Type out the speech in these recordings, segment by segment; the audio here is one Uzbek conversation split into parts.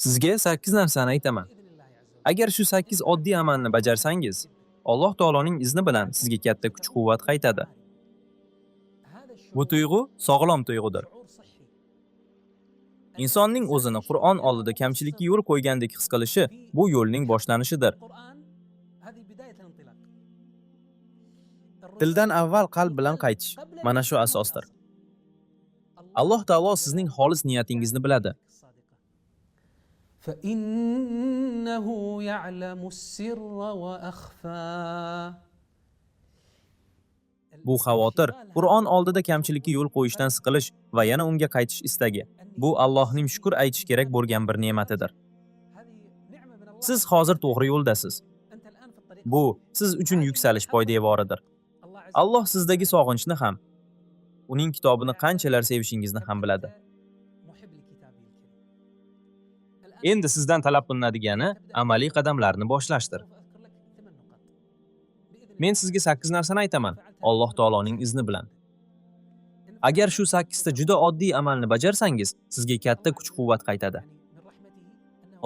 Sizga 8 narsani aytaman. Agar shu 8 oddiy amalni bajarsangiz, Alloh taoloning izni bilan sizga katta kuch-quvvat qaytadi. Bu tuyg'u sog'lom tuyg'udir. Insonning o'zini Qur'on oldida kamchilikka yo'l qo'ygandek his qilishi bu yo'lning boshlanishidir. Tildan avval qalb bilan qaytish mana shu asosdir. Alloh taolo sizning xolis niyatingizni biladi. فإنه يعلم السر وأخفى. Bu xavotir, Qur'on oldida kamchilikka yo'l qo'yishdan siqilish va yana unga qaytish istagi. Bu Allohning shukr aytish kerak bo'lgan bir ne'matidir. Siz hozir to'g'ri yo'ldasiz. Bu siz uchun yuksalish poydevoridir. Alloh sizdagi sog'inchni ham, uning kitobini qanchalar sevishingizni ham biladi. Endi sizdan talab qilinadigan amaliy qadamlarni boshlashdir. Men sizga 8 narsani aytaman, Alloh taoloning izni bilan. Agar shu 8 ta juda oddiy amalni bajarsangiz, sizga katta kuch-quvvat qaytadi.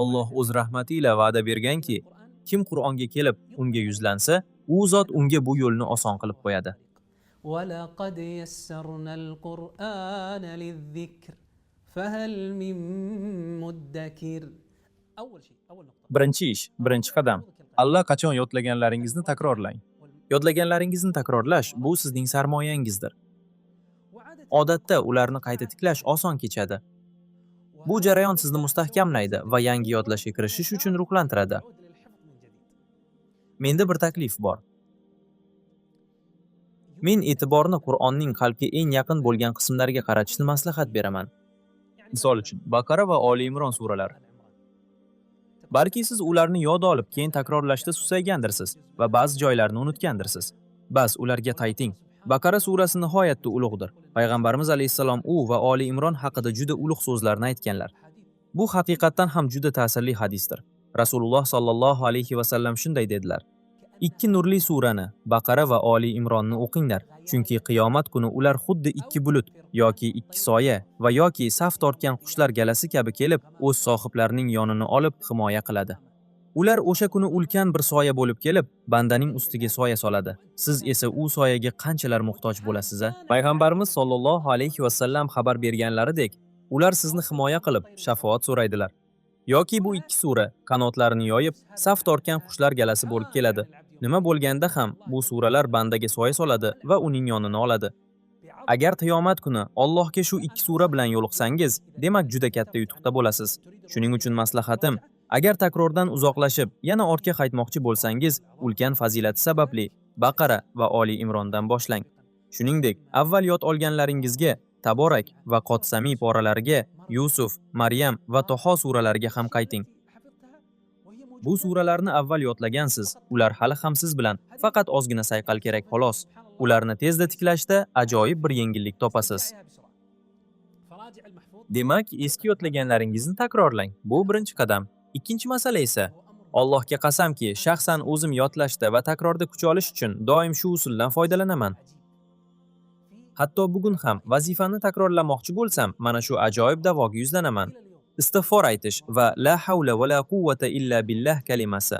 Alloh o'z rahmati ila va'da berganki, kim Qur'onga kelib, unga yuzlansa, u zot unga bu yo'lni oson qilib qo'yadi. ولقد يسرنا القرآن للذكر فهل من مدكر. أول نقطة. Birinchi ish, birinchi qadam. Allaqachon yodlaganlaringizni takrorlang. Yodlaganlaringizni takrorlash bu sizning sarmoyangizdir. Odatda ularni qayta tiklash oson kechadi. Bu jarayon sizni mustahkamlaydi va yangi yodlashga kirishish uchun ruhlantiradi. Menda bir taklif bor. Men e'tiborni Qur'onning qalbga eng yaqin bo'lgan qismlariga qaratishni maslahat beraman. Misol uchun, Baqara va Oli Imron suralari. Balki siz ularni yod olib, keyin takrorlashda susaygandirsiz va ba'zi joylarni unutgandirsiz. Bas, ularga qayting. Baqara surasi nihoyatda ulug'dir. Payg'ambarimiz alayhisalom u va Oli Imron haqida juda ulug' so'zlarni aytganlar. Bu haqiqatdan ham juda ta'sirli hadisdir. Rasululloh sallallohu alayhi va sallam shunday dedilar: Ikki nurli surani, Baqara va Oli Imronni o'qinglar, chunki qiyomat kuni ular xuddi ikki bulut yoki ikki soya va yoki saf tortgan qushlar galasi kabi kelib, o'z sohiblarining yonini olib himoya qiladi. Ular o'sha kuni ulkan bir soya bo'lib kelib, bandaning ustiga soya soladi. Siz esa u soyaga qanchalar muhtoj bo'lasiz? Payg'ambarimiz sollallohu alayhi va sallam xabar berganlaridek, ular sizni himoya qilib, shafoat so'raydilar. Yoki bu ikki sura qanotlarini yoyib, saf tortgan qushlar galasi bo'lib keladi. Nima bo'lganda ham bu suralar bandaga soya soladi va uning yonini oladi. Agar qiyomat kuni Allohga shu ikki sura bilan yo'liqsangiz, demak juda katta yutuqda bo'lasiz. Shuning uchun maslahatim, agar takrordan uzoqlashib, yana ortga qaytmoqchi bo'lsangiz, ulkan fazilati sababli Baqara va Oli Imrondan boshlang. Shuningdek, avval yod olganlaringizga Taborak va Qotsami poralariga, Yusuf, Maryam va Toho suralariga ham qayting. Bu suralarni avval yodlagansiz, ular hali ham siz bilan faqat ozgina sayqal kerak xolos. Ularni tezda tiklashda ajoyib bir yengillik topasiz. Demak, eski yodlaganlaringizni takrorlang. Bu birinchi qadam. Ikkinchi masala esa, Allohga qasamki, shaxsan o'zim yodlashda va takrorda kuch olish uchun doim shu usuldan foydalanaman. Hatto bugun ham vazifani takrorlamoqchi bo'lsam, mana shu ajoyib davoga yuzlanaman. Istig'for aytish va la havla va la quvvata illa billah kalimasi.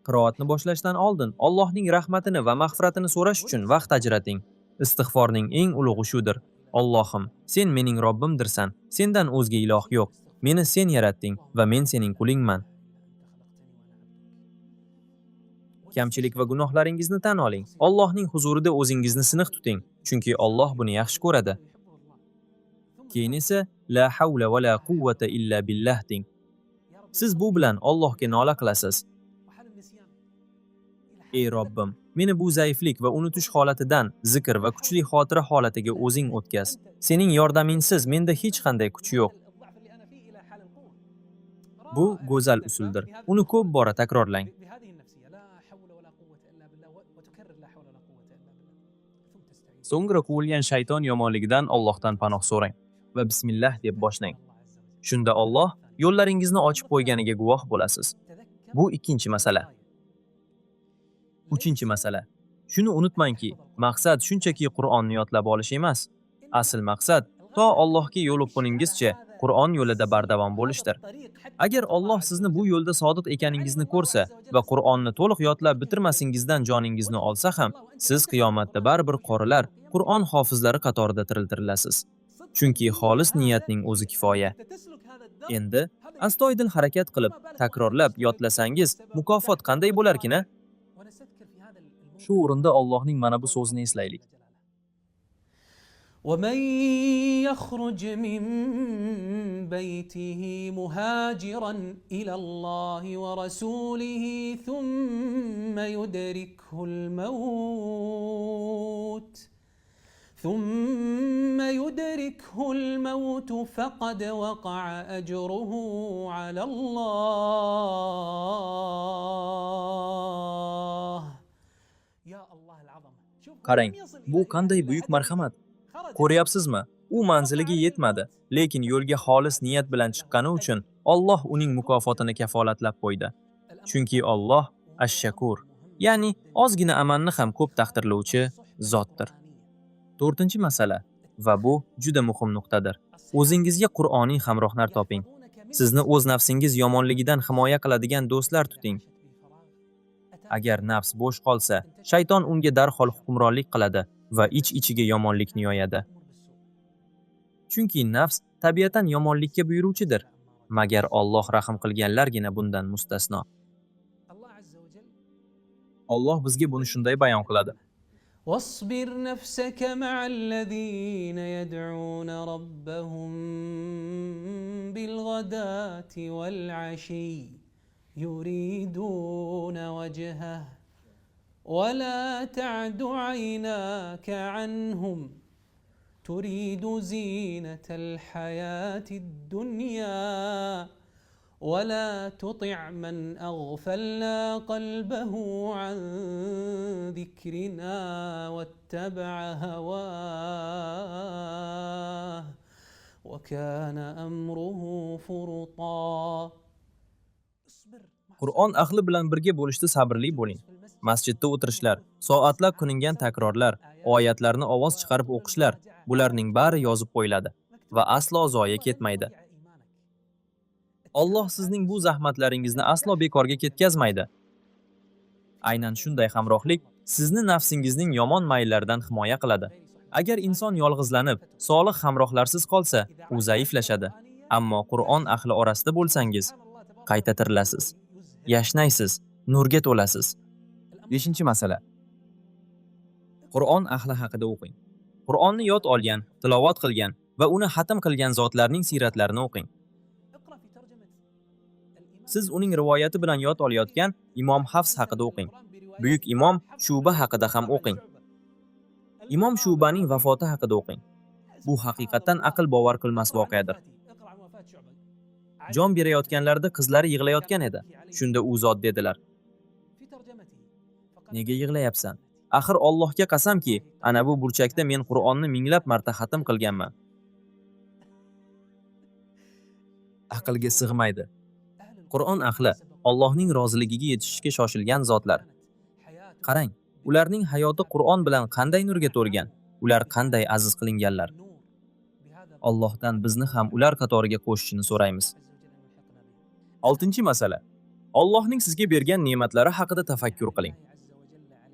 Qiroatni boshlashdan oldin Allohning rahmatini va mag'firatini so'rash uchun vaqt ajrating. Istig'forning eng ulug'i shudir. Allohim, sen mening Robbimdirsan. Sendan o'zga iloh yo'q. Meni sen yaratding va men sening qulingman. Kamchilik va gunohlaringizni tan oling. Allohning huzurida o'zingizni siniq tuting, chunki Alloh buni yaxshi ko'radi. Keyin esa la havla va la quvvata illa billah deng. Siz bu bilan Allohga nola qilasiz. Ey Robbim, meni bu zaiflik va unutish holatidan zikr va kuchli xotira holatiga o'zing o'tkaz. Sening yordamingsiz menda hech qanday kuch yo'q. Bu go'zal usuldir. Uni ko'p bora takrorlang. So'ngra quvilgan shayton yomonligidan Allohdan panoh so'rang va bismillah deb boshlang. Shunda Alloh yo'llaringizni ochib qo'yganiga guvoh bo'lasiz. Bu ikkinchi masala. Uchinchi masala. Shuni unutmangki, maqsad shunchaki Qur'onni yodlab olish emas. Asl maqsad to Allohga yo'liqquningizcha Qur'on yo'lida bardavom bo'lishdir. Agar Alloh sizni bu yo'lda sodiq ekaningizni ko'rsa va Qur'onni to'liq yodlab bitirmasingizdan joningizni olsa ham, siz qiyomatda baribir qorilar, Qur'on hofizlari qatorida tiriltirilasiz. Chunki xolis niyatning o'zi kifoya. Endi astoydil harakat qilib, takrorlab yodlasangiz, mukofot qanday bo'larkin-a? Shu o'rinda Allohning mana bu so'zini eslaylik. ومن يخرج من بيته مهاجرا إلى الله ورسوله ثم يدركه الموت فقد وقع أجره على الله يا الله العظمة. Qarang, bu qanday buyuk marhamat. Ko'ryapsizmi? U manziliga yetmadi, lekin yo'lga xolis niyat bilan chiqqani uchun Alloh uning mukofotini kafolatlab qo'ydi. Chunki Alloh Ash-Shakur, ya'ni ozgina amalni ham ko'p taqdirlovchi zotdir. 4-masala va bu juda muhim nuqtadir. O'zingizga Qur'oniy hamrohlar toping. Sizni o'z nafsingiz yomonligidan himoya qiladigan do'stlar tuting. Agar nafs bo'sh qolsa, shayton unga darhol hukmronlik qiladi va ich-ichiga yomonlikni yoyadi. Chunki nafs tabiatan yomonlikka buyuruvchidir, magar Alloh rahim qilganlargina bundan mustasno. Alloh bizga buni shunday bayon qiladi. واصبر نفسك مع الذين يدعون ربهم بالغداة والعشي يريدون وجهه ولا تعد عيناك عنهم تريد زينة الحياة الدنيا ولا تطع من أغفلنا قلبه عن ذكرنا واتبع هواه وكان أمره فرطا. Qur'on ahli bilan birga bo'lishda sabrli bo'ling. Masjidda o'tirishlar, soatlab qilingan takrorlar, oyatlarni ovoz chiqarib o'qishlar, bularning bari yozib qo'yiladi va aslo zoya ketmaydi. Alloh sizning bu zahmatlaringizni aslo bekorga ketkazmaydi. Aynan shunday hamrohlik sizni nafsingizning yomon mayllaridan himoya qiladi. Agar inson yolg'izlanib, solih hamrohlarsiz qolsa, u zaiflashadi. Ammo Qur'on ahli orasida bo'lsangiz, qayta tirilasiz, yashnaysiz, nurga to'lasiz. 5-masala. Qur'on ahli haqida o'qing. Qur'onni yod olgan, tilovat qilgan va uni xatm qilgan zotlarning siyratlarini o'qing. Siz uning rivoyati bilan yod olayotgan Imom Hafs haqida o'qing. Buyuk imom Shuba haqida ham o'qing. Imom Shubaning vafoti haqida o'qing. Bu haqiqatan aql bovar qilmas voqeadir. Jon berayotganlarda qizlari yig'layotgan edi. Shunda u zot dedilar: "Nega yig'layapsan? Axir Allohga qasamki, ana bu burchakda men Qur'onni minglab marta xatm qilganman." Aqlga sig'maydi. Qur'on ahli Allohning roziligiga yetishishga shoshilgan zotlar. Qarang, ularning hayoti Qur'on bilan qanday nurga to'lgan, ular qanday aziz qilinganlar. Allohdan bizni ham ular qatoriga qo'shishini so'raymiz. 6-masala. Allohning sizga bergan ne'matlari haqida tafakkur qiling.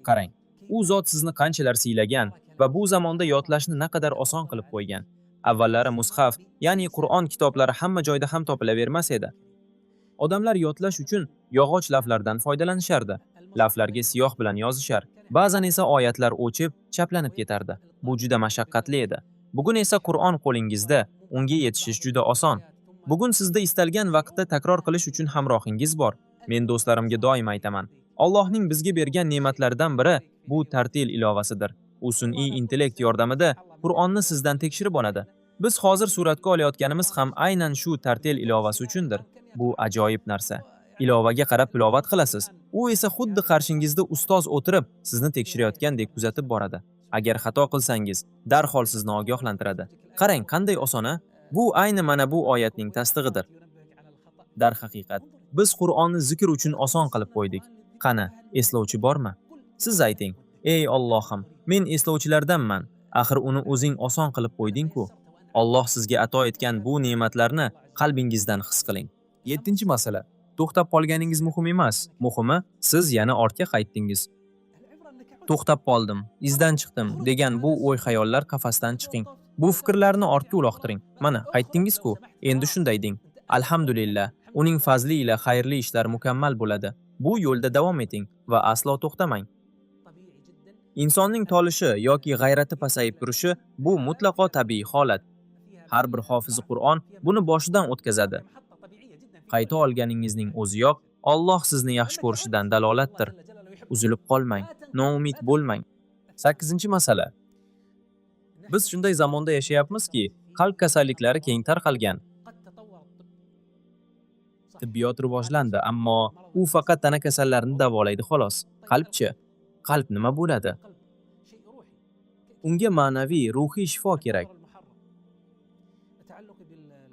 Qarang, u zot sizni qanchalar siylagan va bu zamonda yodlashni naqadar oson qilib qo'ygan. Avvallari mushaf, ya'ni Qur'on kitoblari hamma joyda ham topilavermas edi. Odamlar yodlash uchun yog'och laflardan foydalanishardi. Laflarga siyoh bilan yozishar. Ba'zan esa oyatlar o'chib, chaplanib ketardi. Bu juda mashaqqatli edi. Bugun esa Qur'on qo'lingizda, unga yetishish juda oson. Bugun sizda istalgan vaqtda takror qilish uchun hamrohingiz bor. Men do'stlarimga doim aytaman. Allohning bizga bergan ne'matlaridan biri bu tartil ilovasidir. U sun'iy intellekt yordamida Qur'onni sizdan tekshirib oladi. Biz hozir suratga olayotganimiz ham aynan shu tartil ilovasi uchundir. Bu ajoyib narsa. Ilovaga qarab tilovat qilasiz. U esa xuddi qarshingizda ustoz o'tirib, sizni tekshirayotgandek kuzatib boradi. Agar xato qilsangiz, darhol sizni ogohlantiradi. Qarang, qanday oson-a? Bu ayni mana bu oyatning tasdig'idir. Dar haqiqat, biz Qur'onni zikr uchun oson qilib qo'ydik. Qani, eslovchi bormi? Siz ayting: "Ey Allohim, men eslovchilardanman. Axir uni o'zing oson qilib qo'yding-ku." Alloh sizga ato etgan bu ne'matlarni qalbingizdan his qiling. 7-masala. To'xtab qolganingiz muhim emas. Muhimi, siz yana ortga qaytdingiz. To'xtab qoldim, izdan chiqdim degan bu o'y-xayollar qafasdan chiqing. Bu fikrlarni ortga uloqtiring. Mana, qaytdingiz-ku. Endi shunday deng. Alhamdulillah, uning fazli ila xayrli ishlar mukammal bo'ladi. Bu yo'lda davom eting va aslo to'xtamang. Insonning tolishi yoki g'ayrati pasayib turishi bu mutlaqo tabiiy holat. Har bir hofizi Qur'on buni boshidan o'tkazadi. Qayta olganingizning o'ziyoq Alloh sizni yaxshi ko'rishidan dalolatdir. Uzilib qolmang, noumid bo'lmang. 8-masala. Biz shunday zamonda yashayapmizki, qalb kasalliklari keng tarqalgan. Tibbiyot rivojlandi, ammo u faqat tana kasallarini davolaydi xolos. Qalbchi? Qalb nima bo'ladi? Unga ma'naviy, ruhiy shifo kerak.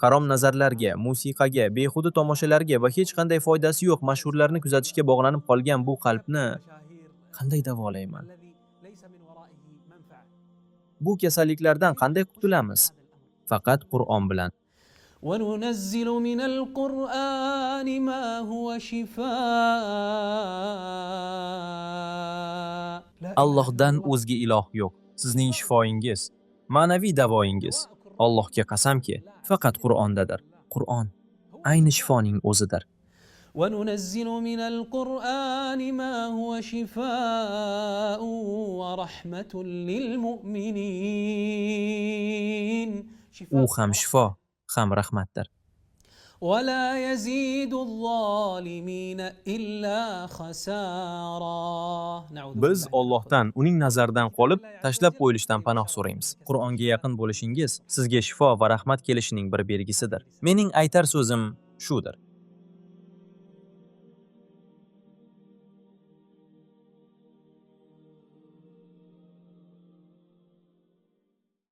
Harom nazarlarga, musiqaga, behuda tomoshalarga va hech qanday foydasi yo'q mashhurlarni kuzatishga bog'lanib qolgan bu qalbni qanday davolayman? Bu kasalliklardan qanday qutulamiz? Faqat Qur'on bilan. وننزل من القرآن ما هو شفاء Allohdan o'zga iloh yo'q. Sizning shifoingiz, ma'naviy davoingiz Allohga qasamki, faqat Qur'ondadir. Qur'on ayni shifoning o'zidir. وننزل من القرآن ما هو شفاء ورحمة للمؤمنين U ham shifo, ham rahmatdir. ولا يزيد الظالمين إلا خسارا. Biz Allohdan uning nazaridan qolib, tashlab qo'yilishdan panoh so'raymiz. Qur'onga yaqin bo'lishingiz sizga shifo va rahmat kelishining bir belgisidir. Mening aytar so'zim shudir.